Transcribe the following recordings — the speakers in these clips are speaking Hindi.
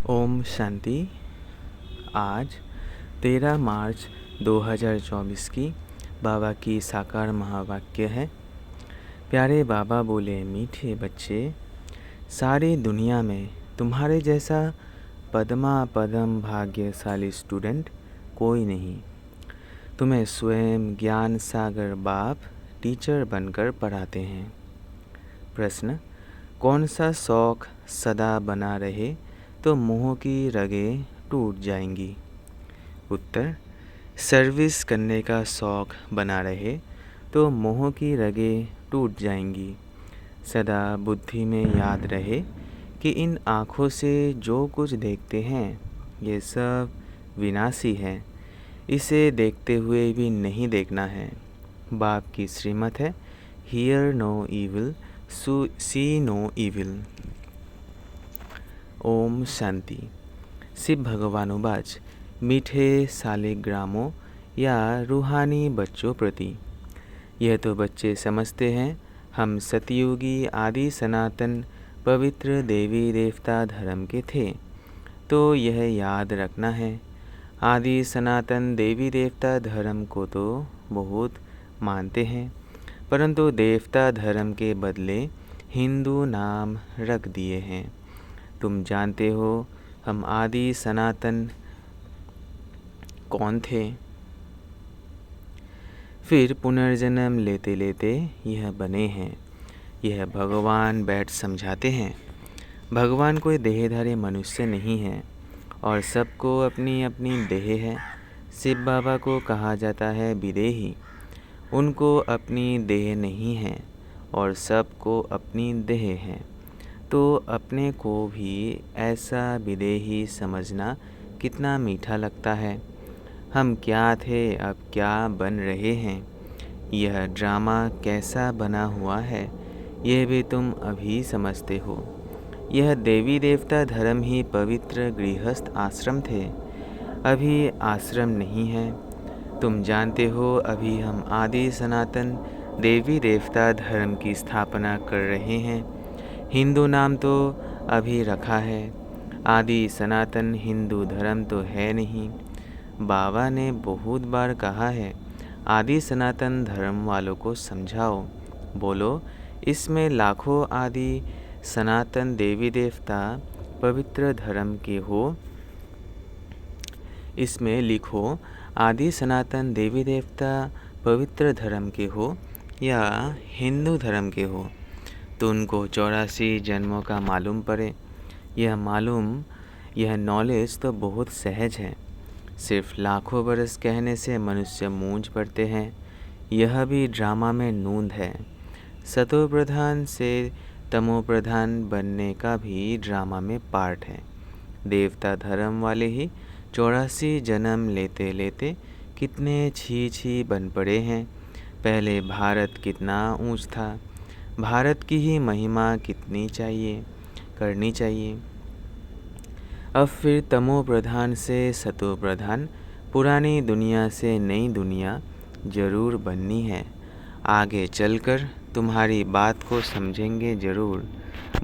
ओम शांति। आज 13 मार्च 2024 की बाबा की साकार महावाक्य है। प्यारे बाबा बोले, मीठे बच्चे, सारी दुनिया में तुम्हारे जैसा पदमा पदम भाग्यशाली स्टूडेंट कोई नहीं। तुम्हें स्वयं ज्ञान सागर बाप टीचर बनकर पढ़ाते हैं। प्रश्न, कौन सा शौक़ सदा बना रहे तो मोह की रगें टूट जाएंगी। उत्तर, सर्विस करने का शौक़ बना रहे तो मोह की रगें टूट जाएंगी। सदा बुद्धि में याद रहे कि इन आँखों से जो कुछ देखते हैं ये सब विनाशी है। इसे देखते हुए भी नहीं देखना है। बाप की श्रीमत है, hear no evil, see no evil. Om Shanti. Shiv भगवानुवाच, मीठे सालिग्रामों या रूहानी बच्चों प्रति। यह तो बच्चे समझते हैं हम सतयुगी आदि सनातन पवित्र देवी देवता धर्म के थे, तो यह याद रखना है। आदि सनातन देवी देवता धर्म को तो बहुत मानते हैं, परंतु देवता धर्म के बदले हिंदू नाम रख दिए हैं। तुम जानते हो हम आदि सनातन कौन थे। फिर पुनर्जन्म लेते लेते यह बने हैं। यह भगवान बैठ समझाते हैं। भगवान कोई देहधारी मनुष्य नहीं है और सबको अपनी अपनी देह है। शिव बाबा को कहा जाता है विदेही। उनको अपनी देह नहीं है और सबको अपनी देह है। तो अपने को भी ऐसा विदेही समझना कितना मीठा लगता है। हम क्या थे, अब क्या बन रहे हैं। यह ड्रामा कैसा बना हुआ है, यह भी तुम अभी समझते हो। यह देवी देवता धर्म ही पवित्र गृहस्थ आश्रम थे, अभी आश्रम नहीं है। तुम जानते हो अभी हम आदि सनातन देवी देवता धर्म की स्थापना कर रहे हैं। हिंदू नाम तो अभी रखा है, आदि सनातन हिंदू धर्म तो है नहीं। बाबा ने बहुत बार कहा है, आदि सनातन धर्म वालों को समझाओ। बोलो, इसमें लाखों आदि सनातन देवी देवता पवित्र धर्म के हो। इसमें लिखो, आदि सनातन देवी देवता पवित्र धर्म के हो या हिंदू धर्म के हो, तो उनको 84 जन्मों का मालूम पड़े। यह नॉलेज तो बहुत सहज है। सिर्फ लाखों बरस कहने से मनुष्य मूंझ पड़ते हैं। यह भी ड्रामा में नूंद है। सतो प्रधान से तमो प्रधान बनने का भी ड्रामा में पार्ट है। देवता धर्म वाले ही 84 जन्म लेते लेते कितने छी बन पड़े हैं। पहले भारत कितना ऊंच था, भारत की ही महिमा कितनी करनी चाहिए। अब फिर तमो प्रधान से सतो प्रधान, पुरानी दुनिया से नई दुनिया जरूर बननी है। आगे चलकर तुम्हारी बात को समझेंगे जरूर।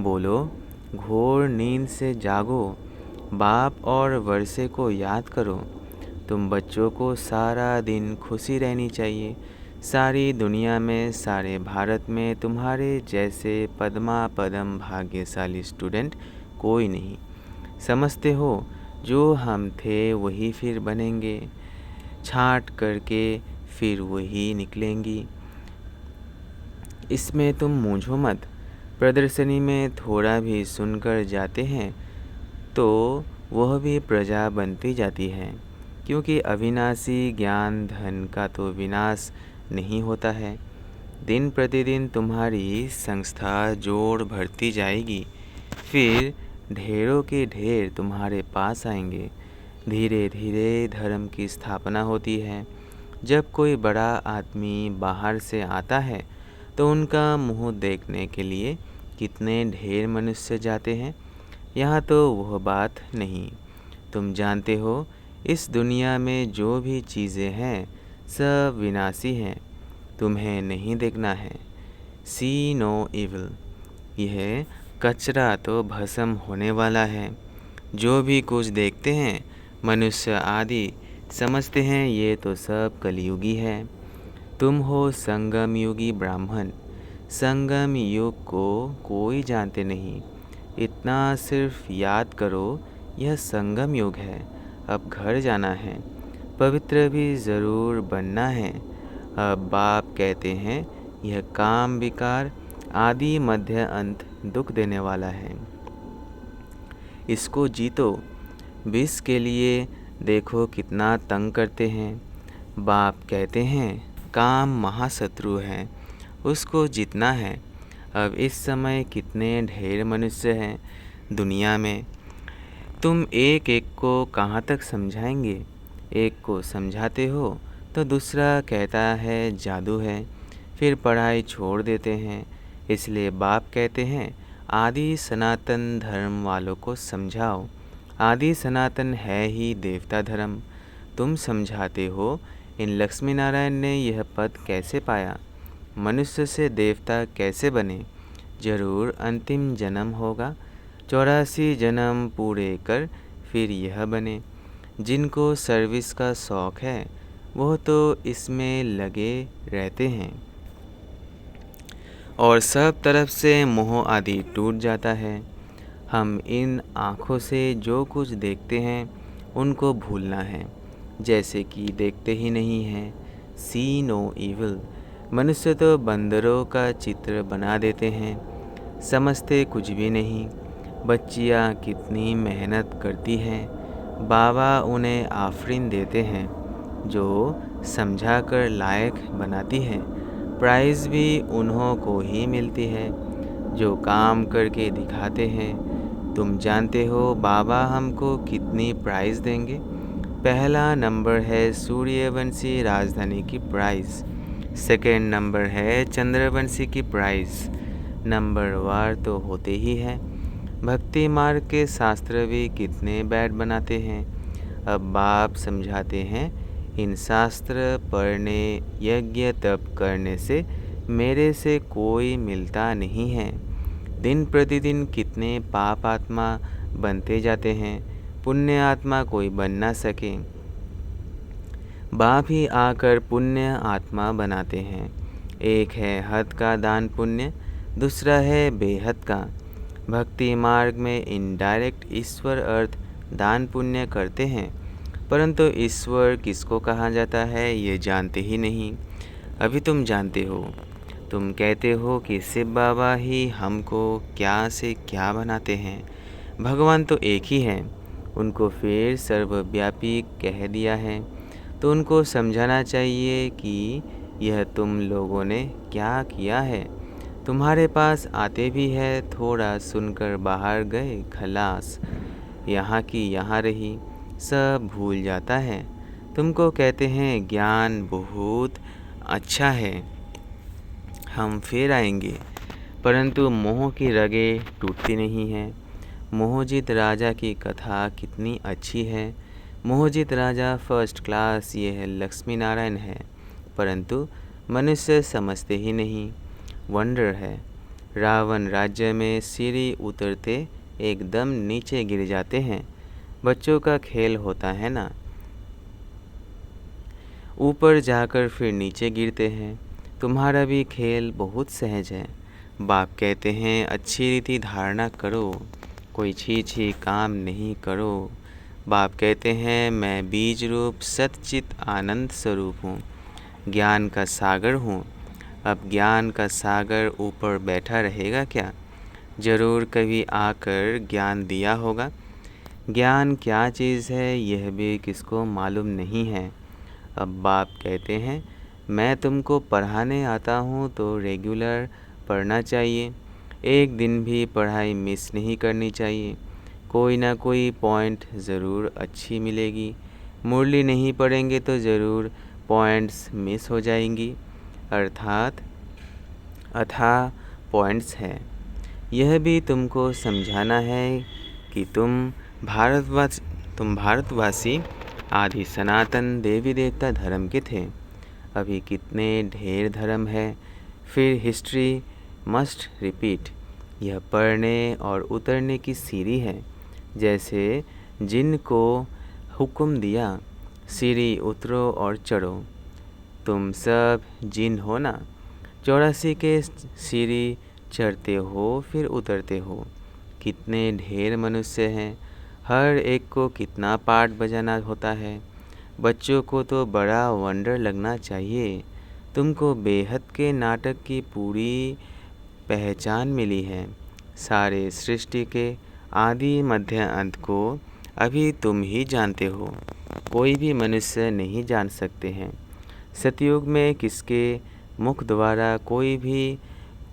बोलो, घोर नींद से जागो, बाप और वर्षे को याद करो। तुम बच्चों को सारा दिन खुशी रहनी चाहिए। सारी दुनिया में, सारे भारत में तुम्हारे जैसे पदमा पदम भाग्यशाली स्टूडेंट कोई नहीं। समझते हो, जो हम थे वही फिर बनेंगे, छांट करके फिर वही निकलेंगी। इसमें तुम मूंझो मत। प्रदर्शनी में थोड़ा भी सुनकर जाते हैं तो वह भी प्रजा बनती जाती है, क्योंकि अविनाशी ज्ञान धन का तो विनाश नहीं होता है। दिन प्रतिदिन तुम्हारी संस्था जोड़ भरती जाएगी, फिर ढेरों के ढेर तुम्हारे पास आएंगे। धीरे धीरे धर्म की स्थापना होती है। जब कोई बड़ा आदमी बाहर से आता है तो उनका मुंह देखने के लिए कितने ढेर मनुष्य जाते हैं। यहाँ तो वह बात नहीं। तुम जानते हो, इस दुनिया में जो भी चीज़ें हैं सब विनाशी हैं। तुम्हें नहीं देखना है। सी नो इविल। यह कचरा तो भस्म होने वाला है। जो भी कुछ देखते हैं मनुष्य आदि समझते हैं ये तो सब कलयुगी है। तुम हो संगम युगी ब्राह्मण, संगम युग को कोई जानते नहीं। इतना सिर्फ याद करो यह संगम युग है। अब घर जाना है, पवित्र भी ज़रूर बनना है। अब बाप कहते हैं यह काम विकार आदि मध्य अंत दुख देने वाला है, इसको जीतो। विष के लिए देखो कितना तंग करते हैं। बाप कहते हैं काम महाशत्रु है, उसको जीतना है। अब इस समय कितने ढेर मनुष्य हैं दुनिया में, तुम एक एक को कहाँ तक समझाएंगे। एक को समझाते हो तो दूसरा कहता है जादू है, फिर पढ़ाई छोड़ देते हैं। इसलिए बाप कहते हैं आदि सनातन धर्म वालों को समझाओ। आदि सनातन है ही देवता धर्म। तुम समझाते हो इन लक्ष्मी नारायण ने यह पद कैसे पाया, मनुष्य से देवता कैसे बने। जरूर अंतिम जन्म होगा, 84 जन्म पूरे कर फिर यह बने। जिनको सर्विस का शौक़ है वह तो इसमें लगे रहते हैं और सब तरफ से मोह आदि टूट जाता है। हम इन आँखों से जो कुछ देखते हैं उनको भूलना है, जैसे कि देखते ही नहीं हैं। सी नो इविल। मनुष्य तो बंदरों का चित्र बना देते हैं, समझते कुछ भी नहीं। बच्चियाँ कितनी मेहनत करती हैं, बाबा उन्हें आफरीन देते हैं जो समझा कर लायक बनाती हैं। प्राइज़ भी उन्हों को ही मिलती है जो काम करके दिखाते हैं। तुम जानते हो बाबा हमको कितनी प्राइज़ देंगे। पहला नंबर है सूर्यवंशी राजधानी की प्राइज़, सेकेंड नंबर है चंद्रवंशी की प्राइज़। नंबर वार तो होते ही हैं। भक्ति मार्ग के शास्त्र भी कितने बैड बनाते हैं। अब बाप समझाते हैं इन शास्त्र पढ़ने यज्ञ तप करने से मेरे से कोई मिलता नहीं है। दिन प्रतिदिन कितने पाप आत्मा बनते जाते हैं, पुण्य आत्मा कोई बन ना सके। बाप ही आकर पुण्य आत्मा बनाते हैं। एक है हद का दान पुण्य, दूसरा है बेहद का। भक्ति मार्ग में इनडायरेक्ट ईश्वर अर्थ दान पुण्य करते हैं, परंतु ईश्वर किसको कहा जाता है ये जानते ही नहीं। अभी तुम जानते हो। तुम कहते हो कि शिव बाबा ही हमको क्या से क्या बनाते हैं। भगवान तो एक ही है, उनको फिर सर्वव्यापी कह दिया है। तो उनको समझाना चाहिए कि यह तुम लोगों ने क्या किया है। तुम्हारे पास आते भी है, थोड़ा सुनकर बाहर गए खलास, यहाँ की यहाँ रही, सब भूल जाता है। तुमको कहते हैं ज्ञान बहुत अच्छा है, हम फिर आएंगे, परंतु मोह की रगें टूटती नहीं हैं। मोहजित राजा की कथा कितनी अच्छी है। मोहजित राजा फर्स्ट क्लास ये है लक्ष्मी नारायण है, परंतु मनुष्य समझते ही नहीं। वंडर है, रावण राज्य में सीढ़ी उतरते एकदम नीचे गिर जाते हैं। बच्चों का खेल होता है ना, ऊपर जाकर फिर नीचे गिरते हैं। तुम्हारा भी खेल बहुत सहज है। बाप कहते हैं अच्छी रीति धारणा करो, कोई छी छी काम नहीं करो। बाप कहते हैं मैं बीज रूप सच्चित आनंद स्वरूप हूँ, ज्ञान का सागर हूँ। अब ज्ञान का सागर ऊपर बैठा रहेगा क्या? जरूर कभी आकर ज्ञान दिया होगा। ज्ञान क्या चीज़ है यह भी किसको मालूम नहीं है। अब बाप कहते हैं मैं तुमको पढ़ाने आता हूँ तो रेगुलर पढ़ना चाहिए, एक दिन भी पढ़ाई मिस नहीं करनी चाहिए। कोई ना कोई पॉइंट ज़रूर अच्छी मिलेगी। मुरली नहीं पढ़ेंगे तो ज़रूर पॉइंट्स मिस हो जाएंगी, अर्थात अथाह पॉइंट्स हैं। यह भी तुमको समझाना है कि तुम भारतवासी आदि सनातन देवी देवता धर्म के थे। अभी कितने ढेर धर्म है, फिर हिस्ट्री मस्ट रिपीट। यह पढ़ने और उतरने की सीढ़ी है। जैसे जिनको हुक्म दिया, सीढ़ी उतरो और चढ़ो। तुम सब जिन हो ना, 84 के सीढ़ी चढ़ते हो फिर उतरते हो। कितने ढेर मनुष्य हैं, हर एक को कितना पाठ बजाना होता है। बच्चों को तो बड़ा वंडर लगना चाहिए। तुमको बेहद के नाटक की पूरी पहचान मिली है। सारे सृष्टि के आदि मध्य अंत को अभी तुम ही जानते हो, कोई भी मनुष्य नहीं जान सकते हैं। सतयुग में किसके मुख द्वारा कोई भी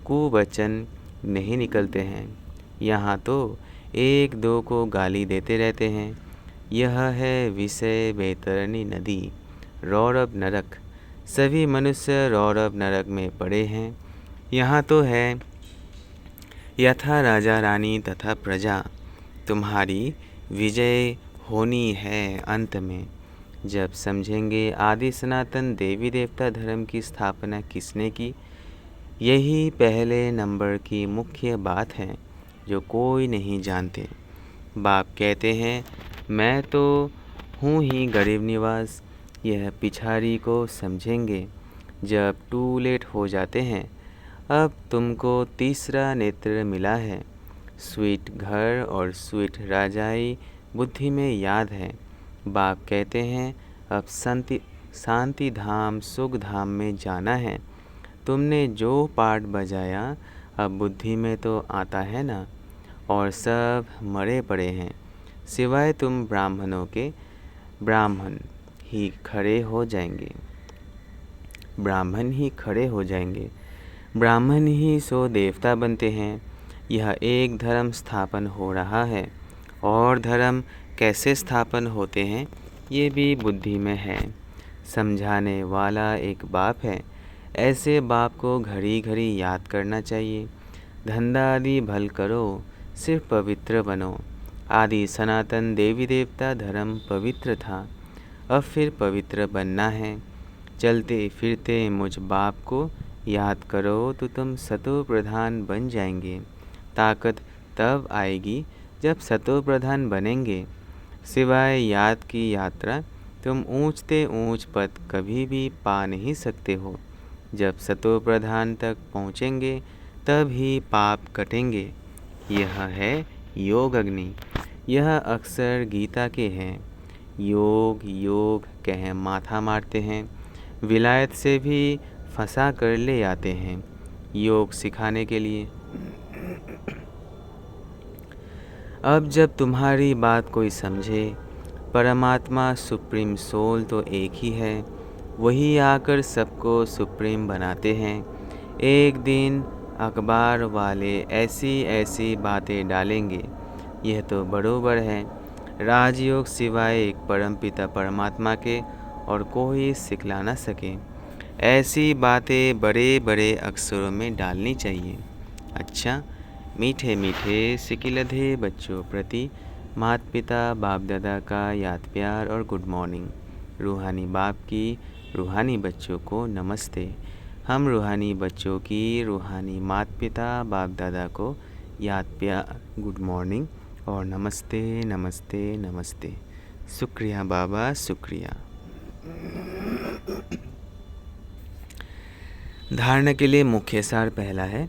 कुवचन नहीं निकलते हैं। यहाँ तो एक दो को गाली देते रहते हैं। यह है विषय बैतरणी नदी, रौरव नरक। सभी मनुष्य रौरव नरक में पड़े हैं। यहाँ तो है यथा राजा रानी तथा प्रजा। तुम्हारी विजय होनी है अंत में। जब समझेंगे आदि सनातन देवी देवता धर्म की स्थापना किसने की, यही पहले नंबर की मुख्य बात है जो कोई नहीं जानते। बाप कहते हैं मैं तो हूँ ही गरीब निवास। यह पिछाड़ी को समझेंगे जब टू लेट हो जाते हैं। अब तुमको तीसरा नेत्र मिला है। स्वीट घर और स्वीट राजाई बुद्धि में याद है। बाप कहते हैं अब शांति धाम सुख धाम में जाना है। तुमने जो पाठ बजाया अब बुद्धि में तो आता है ना, और सब मरे पड़े हैं सिवाय तुम ब्राह्मणों के। ब्राह्मण ही खड़े हो जाएंगे। ब्राह्मण ही खड़े हो जाएंगे। ब्राह्मण ही सो देवता बनते हैं। यह एक धर्म स्थापन हो रहा है, और धर्म कैसे स्थापन होते हैं ये भी बुद्धि में है। समझाने वाला एक बाप है। ऐसे बाप को घड़ी घड़ी याद करना चाहिए। धंधा आदि भल करो, सिर्फ पवित्र बनो। आदि सनातन देवी देवता धर्म पवित्र था, अब फिर पवित्र बनना है। चलते फिरते मुझ बाप को याद करो तो तुम सतो प्रधान बन जाएंगे। ताकत तब आएगी जब सतो प्रधान बनेंगे। सिवाय याद की यात्रा तुम ऊंचते ऊंच पद कभी भी पा नहीं सकते हो। जब सतो प्रधान तक पहुँचेंगे तब ही पाप कटेंगे। यह है योग अग्नि। यह अक्सर गीता के हैं। योग योग कह माथा मारते हैं, विलायत से भी फंसा कर ले आते हैं योग सिखाने के लिए। अब जब तुम्हारी बात कोई समझे, परमात्मा सुप्रीम सोल तो एक ही है, वही आकर सबको सुप्रीम बनाते हैं। एक दिन अखबार वाले ऐसी ऐसी बातें डालेंगे, यह तो बरोबर है। राजयोग सिवाय एक परमपिता परमात्मा के और कोई सिखला ना सके। ऐसी बातें बड़े बड़े अक्षरों में डालनी चाहिए। अच्छा, मीठे मीठे सिकिलधे बच्चों प्रति माता पिता बाप दादा का याद प्यार और गुड मॉर्निंग। रूहानी बाप की रूहानी बच्चों को नमस्ते। हम रूहानी बच्चों की रूहानी माता पिता बाप दादा को याद प्यार गुड मॉर्निंग और नमस्ते नमस्ते नमस्ते। शुक्रिया बाबा, शुक्रिया। धारणा के लिए मुख्य सार पहला है,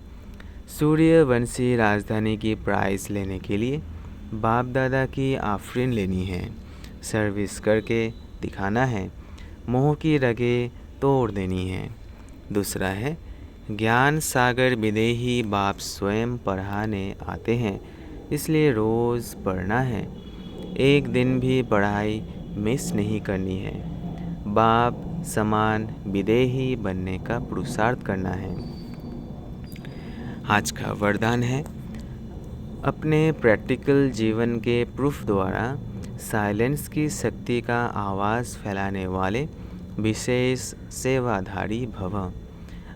सूर्यवंशी राजधानी की प्राइज लेने के लिए बाप दादा की आफरीन लेनी है, सर्विस करके दिखाना है, मोह की रगें तोड़ देनी है। दूसरा है, ज्ञान सागर विदेही बाप स्वयं पढ़ाने आते हैं, इसलिए रोज़ पढ़ना है। एक दिन भी पढ़ाई मिस नहीं करनी है। बाप समान विदेही बनने का पुरुषार्थ करना है। आज का वरदान है, अपने प्रैक्टिकल जीवन के प्रूफ द्वारा साइलेंस की शक्ति का आवाज़ फैलाने वाले विशेष सेवाधारी भव।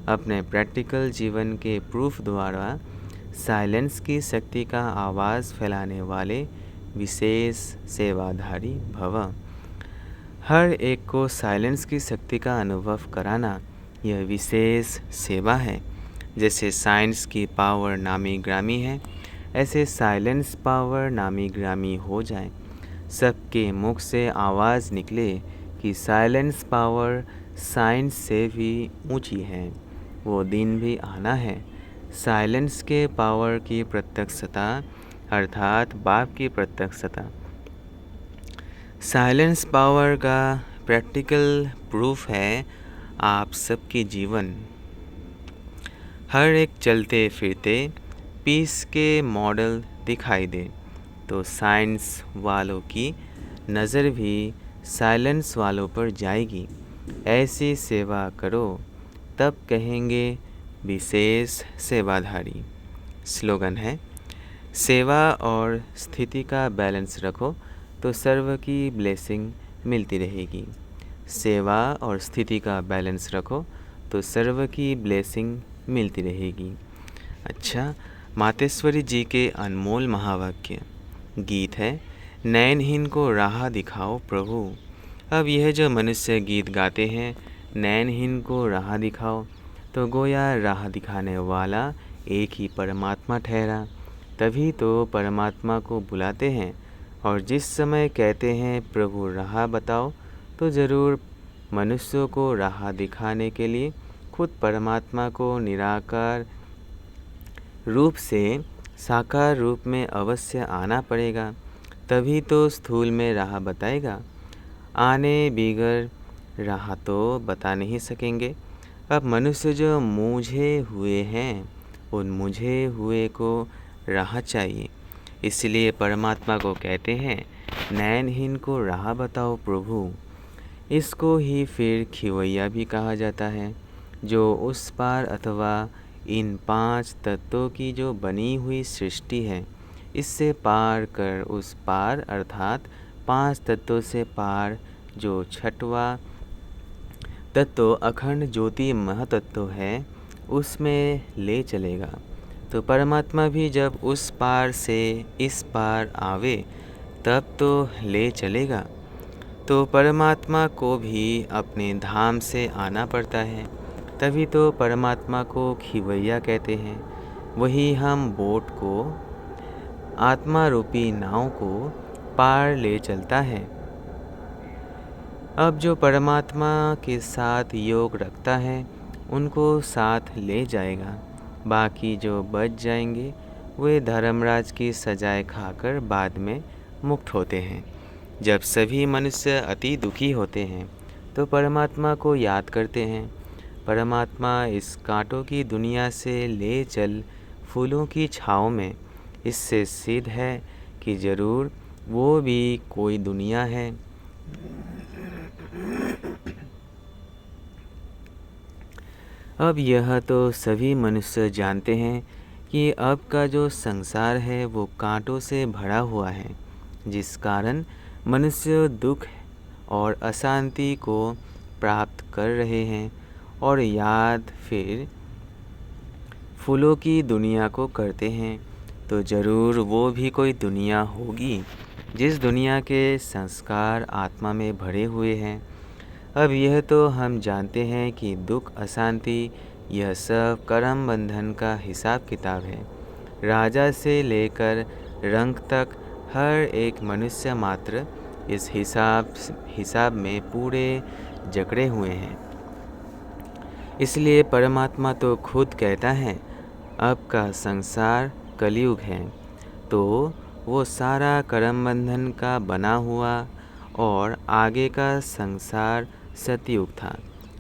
अपने प्रैक्टिकल जीवन के प्रूफ द्वारा साइलेंस की शक्ति का आवाज़ फैलाने वाले विशेष सेवाधारी भव। हर एक को साइलेंस की शक्ति का अनुभव कराना यह विशेष सेवा है। जैसे साइंस की पावर नामी ग्रामी है, ऐसे साइलेंस पावर नामी ग्रामी हो जाए, सबके मुख से आवाज़ निकले कि साइलेंस पावर साइंस से भी ऊंची है। वो दिन भी आना है। साइलेंस के पावर की प्रत्यक्षता अर्थात बाप की प्रत्यक्षता। साइलेंस पावर का प्रैक्टिकल प्रूफ है आप सबके जीवन। हर एक चलते फिरते पीस के मॉडल दिखाई दे तो साइंस वालों की नज़र भी साइलेंस वालों पर जाएगी। ऐसी सेवा करो तब कहेंगे विशेष सेवाधारी। स्लोगन है, सेवा और स्थिति का बैलेंस रखो तो सर्व की ब्लेसिंग मिलती रहेगी। सेवा और स्थिति का बैलेंस रखो तो सर्व की ब्लेसिंग मिलती रहेगी। अच्छा, मातेश्वरी जी के अनमोल महावाक्य गीत है, नयनहीन को राह दिखाओ प्रभु। अब यह जो मनुष्य गीत गाते हैं, नयनहीन को राह दिखाओ, तो गोया राह दिखाने वाला एक ही परमात्मा ठहरा। तभी तो परमात्मा को बुलाते हैं और जिस समय कहते हैं प्रभु राह बताओ, तो ज़रूर मनुष्यों को राह दिखाने के लिए खुद परमात्मा को निराकार रूप से साकार रूप में अवश्य आना पड़ेगा। तभी तो स्थूल में राह बताएगा। आने बिगर राह तो बता नहीं सकेंगे। अब मनुष्य जो मूझे हुए हैं, उन मुझे हुए को राह चाहिए। इसलिए परमात्मा को कहते हैं, नयनहीन को राह बताओ प्रभु। इसको ही फिर खिवैया भी कहा जाता है, जो उस पार अथवा इन 5 तत्वों की जो बनी हुई सृष्टि है, इससे पार कर उस पार अर्थात 5 तत्वों से पार जो छठवा तत्व अखंड ज्योति महतत्व है, उसमें ले चलेगा। तो परमात्मा भी जब उस पार से इस पार आवे तब तो ले चलेगा। तो परमात्मा को भी अपने धाम से आना पड़ता है। तभी तो परमात्मा को खिवैया कहते हैं। वही हम बोट को, आत्मा रूपी नाव को पार ले चलता है। अब जो परमात्मा के साथ योग रखता है, उनको साथ ले जाएगा। बाकी जो बच जाएंगे वे धर्मराज की सजाएं खाकर बाद में मुक्त होते हैं। जब सभी मनुष्य अति दुखी होते हैं तो परमात्मा को याद करते हैं। परमात्मा इस कांटों की दुनिया से ले चल फूलों की छाँव में। इससे सिद्ध है कि ज़रूर वो भी कोई दुनिया है। अब यह तो सभी मनुष्य जानते हैं कि अब का जो संसार है वो कांटों से भरा हुआ है, जिस कारण मनुष्य दुख और अशांति को प्राप्त कर रहे हैं और याद फिर फूलों की दुनिया को करते हैं। तो ज़रूर वो भी कोई दुनिया होगी जिस दुनिया के संस्कार आत्मा में भरे हुए हैं। अब यह तो हम जानते हैं कि दुख अशांति यह सब कर्म बंधन का हिसाब किताब है। राजा से लेकर रंक तक हर एक मनुष्य मात्र इस हिसाब में पूरे जकड़े हुए हैं। इसलिए परमात्मा तो खुद कहता है, अब का संसार कलयुग है। तो वो सारा कर्म बंधन का बना हुआ और आगे का संसार सतयुग था,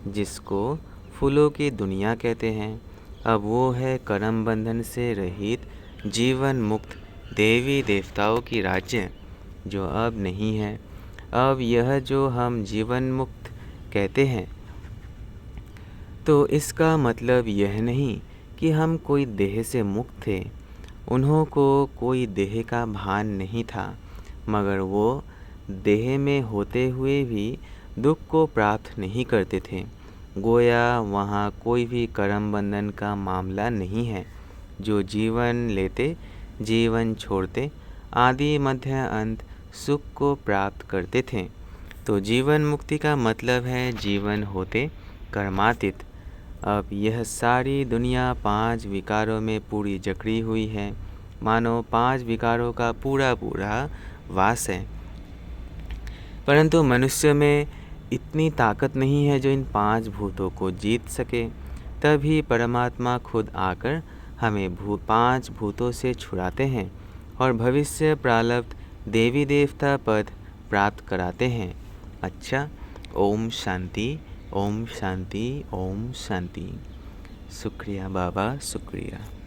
जिसको फूलों की दुनिया कहते हैं। अब वो है कर्म बंधन से रहित जीवन मुक्त देवी देवताओं की राज्य, जो अब नहीं है। अब यह जो हम जीवन मुक्त कहते हैं, तो इसका मतलब यह नहीं कि हम कोई देह से मुक्त थे। उन्हों को कोई देह का भान नहीं था, मगर वो देह में होते हुए भी दुख को प्राप्त नहीं करते थे। गोया वहाँ कोई भी कर्म बंधन का मामला नहीं है। जो जीवन लेते, जीवन छोड़ते, आदि मध्य अंत सुख को प्राप्त करते थे। तो जीवन मुक्ति का मतलब है जीवन होते कर्मातीत। अब यह सारी दुनिया 5 विकारों में पूरी जकड़ी हुई है। मानो 5 विकारों का पूरा पूरा वास है। परंतु मनुष्य में इतनी ताकत नहीं है जो इन 5 भूतों को जीत सके। तभी परमात्मा खुद आकर हमें 5 भूतों से छुड़ाते हैं और भविष्य प्रारब्ध देवी देवता पद प्राप्त कराते हैं। अच्छा, ओम शांति, ओम शांति, ओम शांति। शुक्रिया बाबा, शुक्रिया।